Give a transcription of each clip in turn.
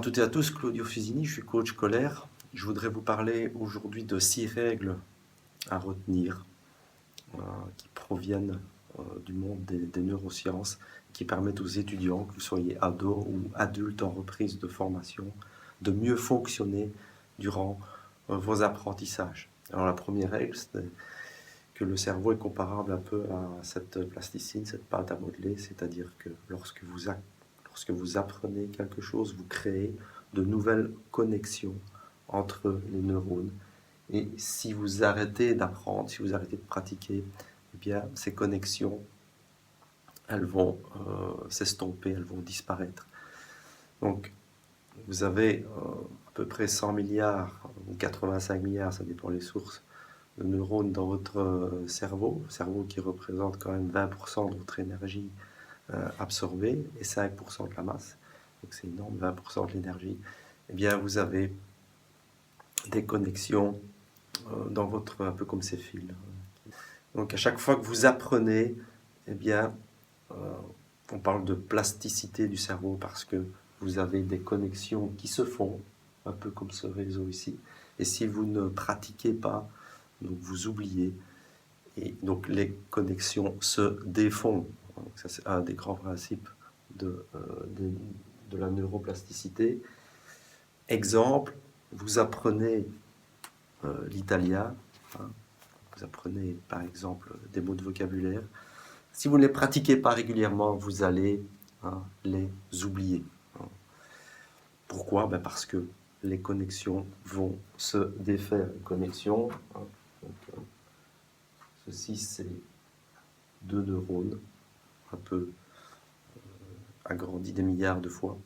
toutes et à tous, Claudio Fusini, je suis coach scolaire. Je voudrais vous parler aujourd'hui de 6 règles à retenir qui proviennent du monde des neurosciences, qui permettent aux étudiants, que vous soyez ados ou adultes en reprise de formation, de mieux fonctionner durant vos apprentissages. Alors la première règle, c'est que le cerveau est comparable un peu à cette plasticine, cette pâte à modeler, c'est-à-dire que lorsque vous apprenez quelque chose, vous créez de nouvelles connexions entre les neurones. Et si vous arrêtez d'apprendre, si vous arrêtez de pratiquer, eh bien, ces connexions, elles vont s'estomper, elles vont disparaître. Donc, vous avez à peu près 100 milliards ou 85 milliards, ça dépend des sources, de neurones dans votre cerveau qui représente quand même 20% de votre énergie absorbée et 5% de la masse. Donc c'est énorme, 20% de l'énergie. Eh bien, vous avez des connexions dans votre, un peu comme ces fils. Donc à chaque fois que vous apprenez, eh bien, on parle de plasticité du cerveau parce que vous avez des connexions qui se font, un peu comme ce réseau ici. Et si vous ne pratiquez pas, donc vous oubliez, et donc les connexions se défont. Donc ça, c'est un des grands principes de la neuroplasticité. Exemple, vous apprenez l'italien, hein, vous apprenez par exemple des mots de vocabulaire. Si vous ne les pratiquez pas régulièrement, vous allez les oublier. Pourquoi? Parce que les connexions vont se défaire. Les connexions, donc, ceci c'est 2 neurones, un peu agrandis des milliards de fois.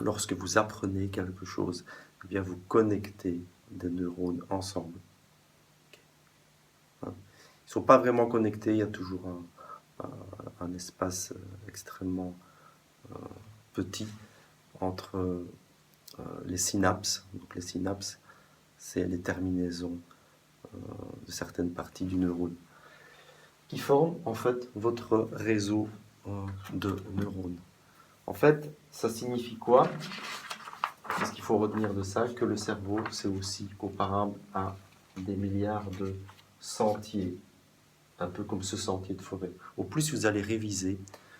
Lorsque vous apprenez quelque chose, eh bien vous connectez des neurones ensemble. Ils ne sont pas vraiment connectés, il y a toujours un espace extrêmement petit entre les synapses. Donc les synapses, c'est les terminaisons de certaines parties du neurone qui forment en fait votre réseau de neurones. En fait, ça signifie quoi? Qu'est-ce qu'il faut retenir de ça? Que le cerveau, c'est aussi comparable à des milliards de sentiers, un peu comme ce sentier de forêt. Au plus vous allez réviser,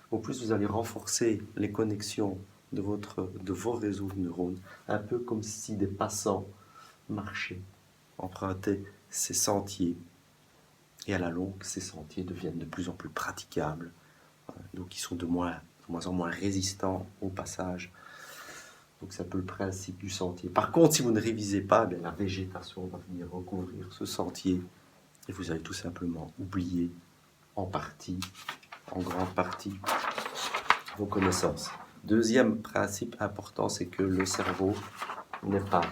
au plus vous allez renforcer les connexions de vos réseaux de neurones, un peu comme si des passants marchaient, empruntaient ces sentiers. Et à la longue, ces sentiers deviennent de plus en plus praticables, donc ils sont de moins en moins résistants au passage. Donc c'est un peu le principe du sentier. Par contre, si vous ne révisez pas, la végétation va venir recouvrir ce sentier et vous allez tout simplement oublier en partie, en grande partie, vos connaissances. Deuxième principe important, c'est que le cerveau n'est pas,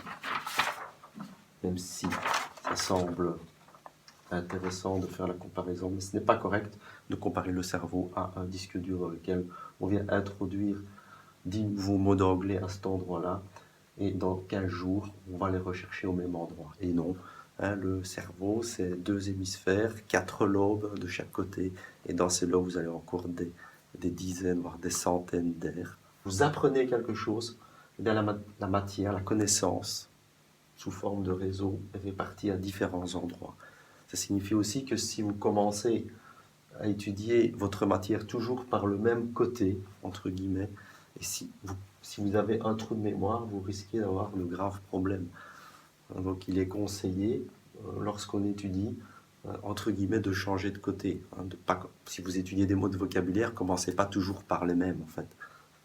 même si ça semble intéressant de faire la comparaison, mais ce n'est pas correct de comparer le cerveau à un disque dur dans lequel on vient introduire 10 nouveaux mots d'anglais à cet endroit-là, et dans 15 jours, on va les rechercher au même endroit. Et non, le cerveau, c'est 2 hémisphères, 4 lobes de chaque côté, et dans ces lobes, vous avez encore des dizaines, voire des centaines d'aires. Vous apprenez quelque chose, et bien la matière, la connaissance, sous forme de réseau, est répartie à différents endroits. Ça signifie aussi que si vous commencez à étudier votre matière toujours par le même côté, entre guillemets, et si vous avez un trou de mémoire, vous risquez d'avoir de graves problèmes. Donc il est conseillé, lorsqu'on étudie, entre guillemets, de changer de côté. Si vous étudiez des mots de vocabulaire, commencez pas toujours par les mêmes, en fait.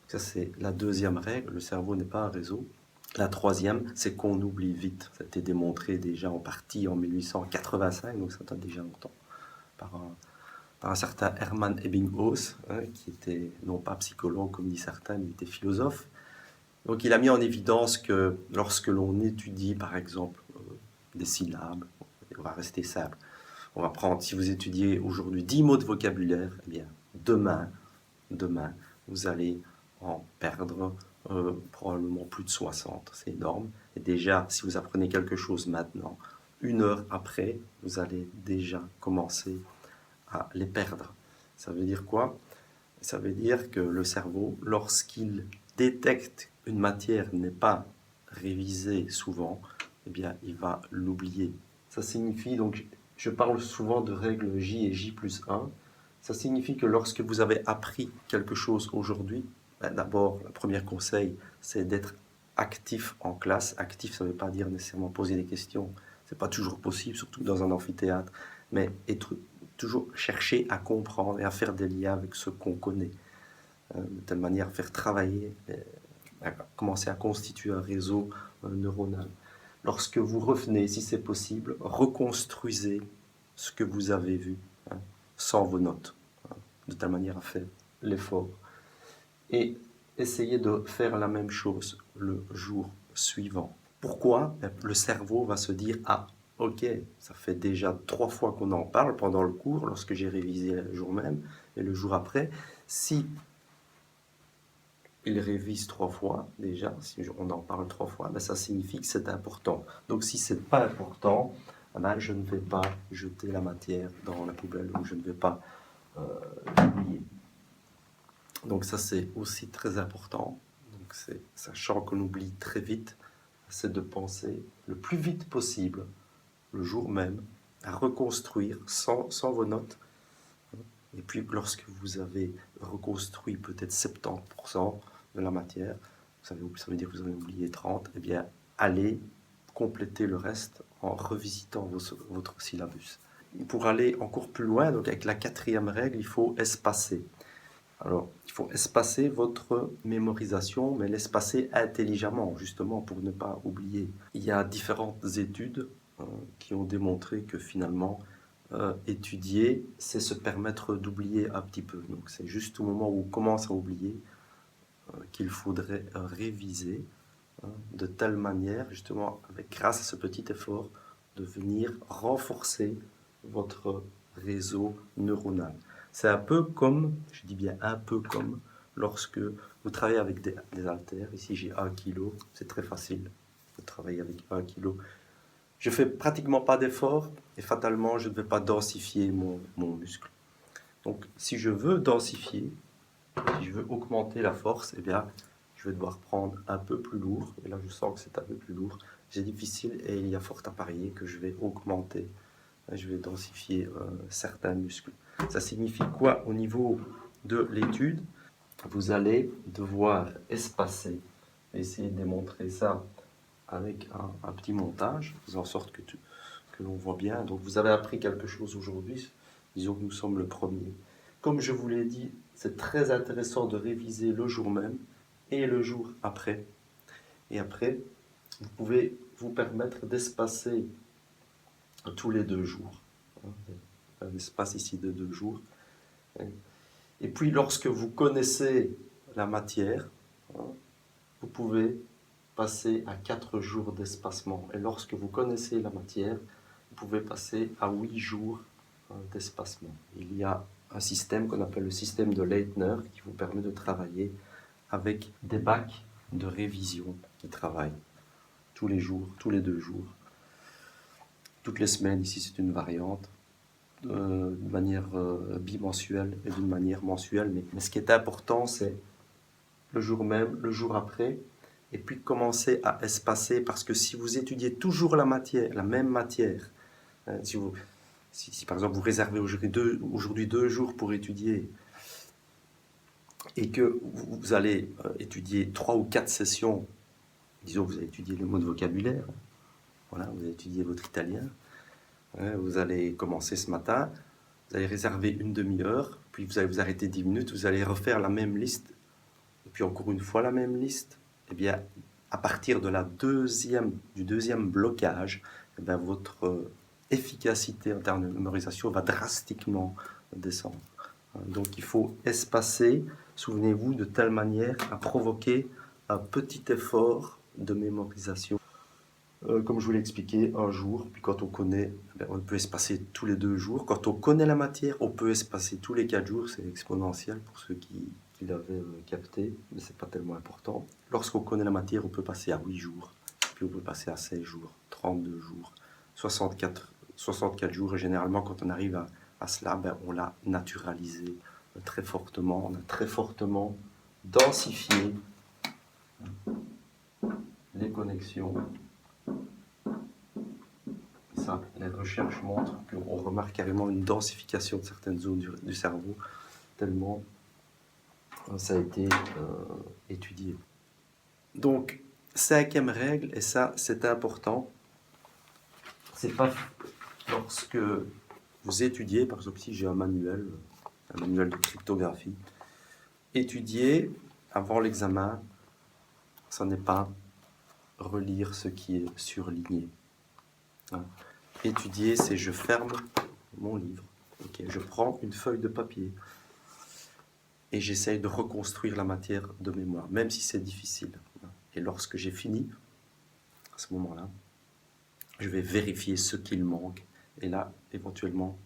Ça, c'est la deuxième règle, le cerveau n'est pas un réseau. La troisième, c'est qu'on oublie vite. Ça a été démontré déjà en partie en 1885, donc ça date déjà longtemps, par un certain Hermann Ebbinghaus, qui était non pas psychologue comme disent certains, mais il était philosophe. Donc il a mis en évidence que lorsque l'on étudie par exemple des syllabes, on va rester simple, on va prendre, si vous étudiez aujourd'hui 10 mots de vocabulaire, eh bien demain, vous allez en perdre probablement plus de 60, c'est énorme. Et déjà, si vous apprenez quelque chose maintenant, 1 heure après, vous allez déjà commencer à les perdre. Ça veut dire quoi? Ça veut dire que le cerveau, lorsqu'il détecte une matière n'est pas révisée souvent, eh bien, il va l'oublier. Ça signifie, donc, je parle souvent de règle J et J+1. Ça signifie que lorsque vous avez appris quelque chose aujourd'hui, d'abord, le premier conseil, c'est d'être actif en classe. Actif, ça ne veut pas dire nécessairement poser des questions. C'est pas toujours possible, surtout dans un amphithéâtre. Mais toujours chercher à comprendre et à faire des liens avec ce qu'on connaît. De telle manière, faire travailler, commencer à constituer un réseau neuronal. Lorsque vous revenez, si c'est possible, reconstruisez ce que vous avez vu, sans vos notes, de telle manière à faire l'effort. Et essayez de faire la même chose le jour suivant. Pourquoi? Le cerveau va se dire, ah, ok, ça fait déjà 3 fois qu'on en parle pendant le cours, lorsque j'ai révisé le jour même et le jour après. Si il révise 3 fois déjà, si on en parle 3 fois, ben ça signifie que c'est important. Donc si c'est pas important, ben je ne vais pas jeter la matière dans la poubelle ou je ne vais pas l'oublier. Donc ça c'est aussi très important. Donc sachant qu'on oublie très vite, c'est de penser le plus vite possible, le jour même, à reconstruire sans vos notes. Et puis lorsque vous avez reconstruit peut-être 70% de la matière, ça veut dire que vous en avez oublié 30, eh bien allez compléter le reste en revisitant votre syllabus. Pour aller encore plus loin, donc avec la 4e règle, il faut espacer. Alors, il faut espacer votre mémorisation, mais l'espacer intelligemment, justement, pour ne pas oublier. Il y a différentes études qui ont démontré que finalement, étudier, c'est se permettre d'oublier un petit peu. Donc, c'est juste au moment où on commence à oublier qu'il faudrait réviser de telle manière, justement, grâce à ce petit effort, de venir renforcer votre réseau neuronal. C'est un peu comme, je dis bien un peu comme, lorsque vous travaillez avec des haltères. Ici, j'ai 1 kg, c'est très facile de travailler avec 1 kg. Je fais pratiquement pas d'effort et fatalement, je ne vais pas densifier mon muscle. Donc, si je veux densifier, si je veux augmenter la force, eh bien, je vais devoir prendre un peu plus lourd. Et là, je sens que c'est un peu plus lourd. C'est difficile et il y a fort à parier que je vais augmenter, je vais densifier certains muscles. Ça signifie quoi au niveau de l'étude? Vous allez devoir espacer, essayer de démontrer ça avec un petit montage, faisant en sorte que l'on voit bien. Donc vous avez appris quelque chose aujourd'hui, disons que nous sommes le premier. Comme je vous l'ai dit, c'est très intéressant de réviser le jour même et le jour après. Et après, vous pouvez vous permettre d'espacer tous les 2 jours. Un espace ici de 2 jours. Et puis lorsque vous connaissez la matière, vous pouvez passer à 4 jours d'espacement. Et lorsque vous connaissez la matière, vous pouvez passer à 8 jours d'espacement. Il y a un système qu'on appelle le système de Leitner qui vous permet de travailler avec des bacs de révision qui travaillent tous les jours, tous les 2 jours, toutes les semaines. Ici, c'est une variante d'une manière bimensuelle et d'une manière mensuelle. Mais ce qui est important, c'est le jour même, le jour après, et puis commencer à espacer, parce que si vous étudiez toujours la même matière, si par exemple vous réservez aujourd'hui 2 jours pour étudier, et que vous allez étudier 3 ou 4 sessions, disons vous allez étudier le mot de vocabulaire, voilà, vous allez étudier votre italien, vous allez commencer ce matin, vous allez réserver une demi-heure, puis vous allez vous arrêter 10 minutes, vous allez refaire la même liste, et puis encore une fois la même liste. Eh bien, à partir de du deuxième blocage, eh bien, votre efficacité en termes de mémorisation va drastiquement descendre. Donc il faut espacer, souvenez-vous, de telle manière à provoquer un petit effort de mémorisation. Comme je vous l'ai expliqué, un jour, puis quand on connaît, on peut espacer tous les 2 jours. Quand on connaît la matière, on peut espacer tous les 4 jours, c'est exponentiel pour ceux qui l'avaient capté, mais ce n'est pas tellement important. Lorsqu'on connaît la matière, on peut passer à 8 jours, puis on peut passer à 16 jours, 32 jours, 64 jours, et généralement quand on arrive à cela, on l'a naturalisé très fortement, on a très fortement densifié les connexions. Ça, les recherches montrent qu'on remarque carrément une densification de certaines zones du cerveau, tellement ça a été étudié. Donc, cinquième règle, et ça c'est important, c'est pas lorsque vous étudiez, par exemple si j'ai un manuel de cryptographie, étudier avant l'examen, ce n'est pas relire ce qui est surligné. Hein. Étudier, c'est je ferme mon livre, okay, je prends une feuille de papier et j'essaye de reconstruire la matière de mémoire, même si c'est difficile. Et lorsque j'ai fini, à ce moment-là, je vais vérifier ce qu'il manque. Et là, éventuellement,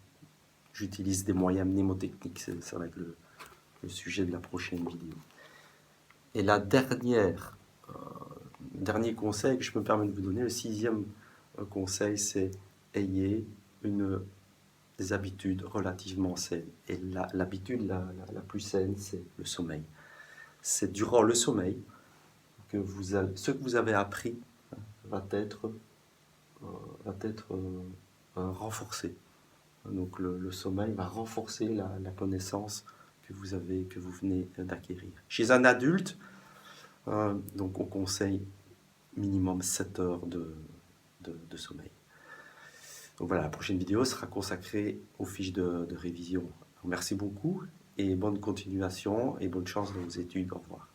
j'utilise des moyens mnémotechniques. Ça va être le sujet de la prochaine vidéo. Et la dernier conseil que je me permets de vous donner, le sixième conseil, c'est ayez des habitudes relativement saines. Et l'habitude la plus saine, c'est le sommeil. C'est durant le sommeil que ce que vous avez appris va être renforcé. Donc le sommeil va renforcer la connaissance que vous venez d'acquérir. Chez un adulte, donc on conseille minimum 7 heures de sommeil. Donc voilà, la prochaine vidéo sera consacrée aux fiches de révision. Merci beaucoup et bonne continuation et bonne chance dans vos études. Au revoir.